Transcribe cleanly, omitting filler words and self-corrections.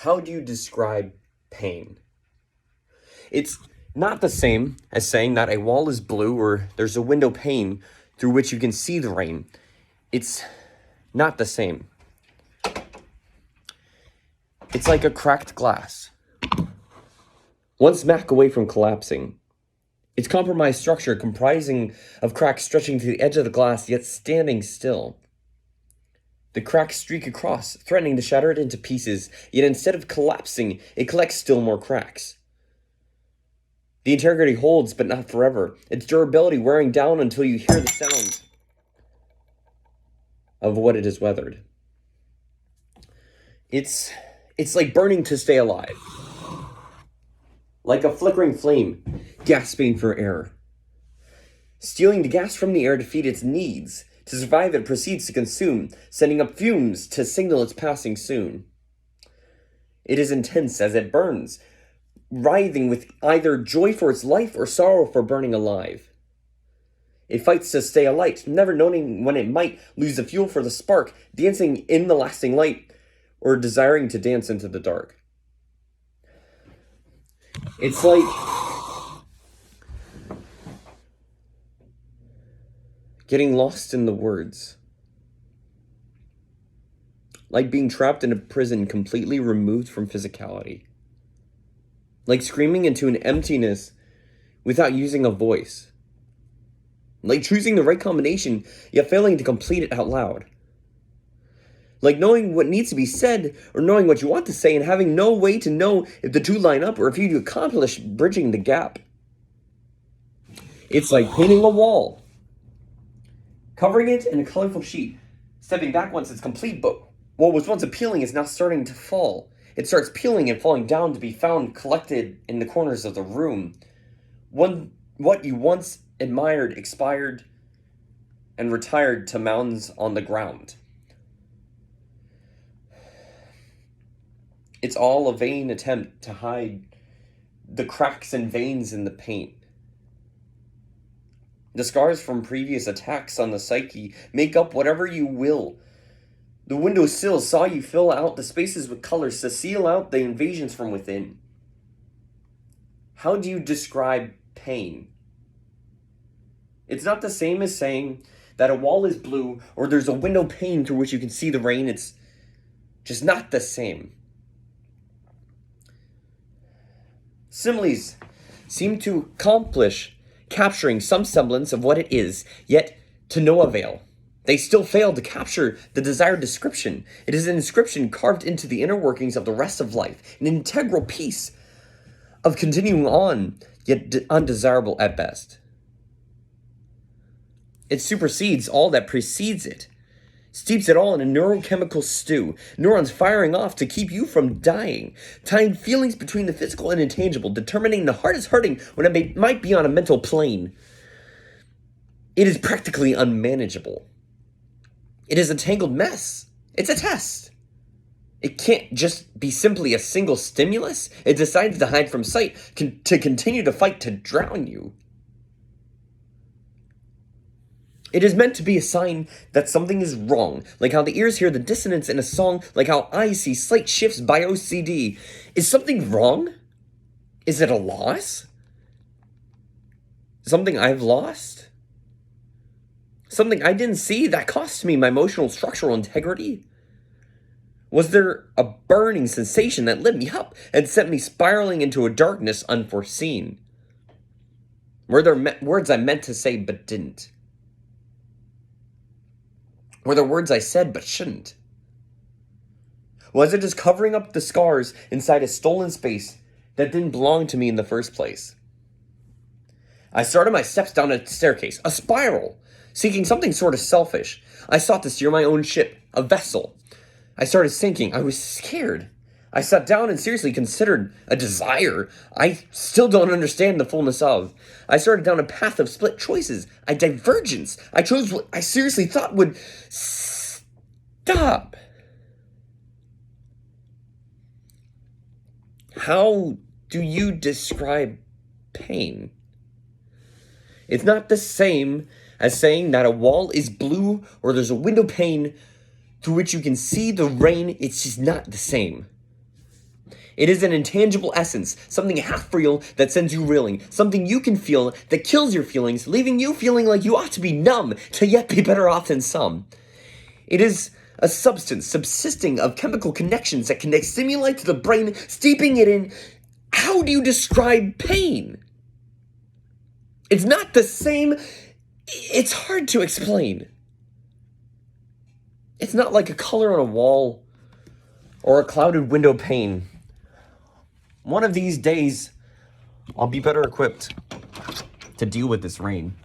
How do you describe pain? It's not the same as saying that a wall is blue or there's a window pane through which you can see the rain. It's not the same. It's like a cracked glass. One smack away from collapsing. Its compromised structure comprising of cracks stretching to the edge of the glass yet standing still. The cracks streak across, threatening to shatter it into pieces, yet instead of collapsing, it collects still more cracks. The integrity holds, but not forever, its durability wearing down until you hear the sound of what it has weathered. It's like burning to stay alive. Like a flickering flame, gasping for air. Stealing the gas from the air to feed its needs. To survive, it proceeds to consume, sending up fumes to signal it's passing soon. It is intense as it burns, writhing with either joy for its life or sorrow for burning alive. It fights to stay alight, never knowing when it might lose the fuel for the spark, dancing in the lasting light, or desiring to dance into the dark. It's like getting lost in the words. Like being trapped in a prison completely removed from physicality. Like screaming into an emptiness without using a voice. Like choosing the right combination, yet failing to complete it out loud. Like knowing what needs to be said, or knowing what you want to say, and having no way to know if the two line up, or if you accomplish bridging the gap. It's like painting a wall. Covering it in a colorful sheet, stepping back once it's complete, but what was once appealing is now starting to fall. It starts peeling and falling down to be found collected in the corners of the room. What you once admired expired and retired to mounds on the ground. It's all a vain attempt to hide the cracks and veins in the paint. The scars from previous attacks on the psyche make up whatever you will. The windowsill saw you fill out the spaces with colors to seal out the invasions from within. How do you describe pain? It's not the same as saying that a wall is blue or there's a window pane through which you can see the rain. It's just not the same. Similes seem to accomplish capturing some semblance of what it is, yet to no avail. They still fail to capture the desired description. It is an inscription carved into the inner workings of the rest of life, an integral piece of continuing on, yet undesirable at best. It supersedes all that precedes it, steeps it all in a neurochemical stew, neurons firing off to keep you from dying, tying feelings between the physical and intangible, determining the heart is hurting when it might be on a mental plane. It is practically unmanageable. It is a tangled mess. It's a test. It can't just be simply a single stimulus. It decides to hide from sight, to continue to fight to drown you. It is meant to be a sign that something is wrong, like how the ears hear the dissonance in a song, like how eyes see slight shifts by OCD. Is something wrong? Is it a loss? Something I've lost? Something I didn't see that cost me my emotional structural integrity? Was there a burning sensation that lit me up and sent me spiraling into a darkness unforeseen? Were there words I meant to say but didn't? Were there words I said but shouldn't? Was it just covering up the scars inside a stolen space that didn't belong to me in the first place? I started my steps down a staircase, a spiral, seeking something sort of selfish. I sought to steer my own ship, a vessel. I started sinking. I was scared. I sat down and seriously considered a desire I still don't understand the fullness of. I started down a path of split choices, a divergence. I chose what I seriously thought would stop. How do you describe pain? It's not the same as saying that a wall is blue or there's a window pane through which you can see the rain. It's just not the same. It is an intangible essence, something half real that sends you reeling, something you can feel that kills your feelings, leaving you feeling like you ought to be numb to yet be better off than some. It is a substance subsisting of chemical connections that can stimulate the brain, steeping it in. How do you describe pain? It's not the same. It's hard to explain. It's not like a color on a wall or a clouded window pane. One of these days, I'll be better equipped to deal with this rain.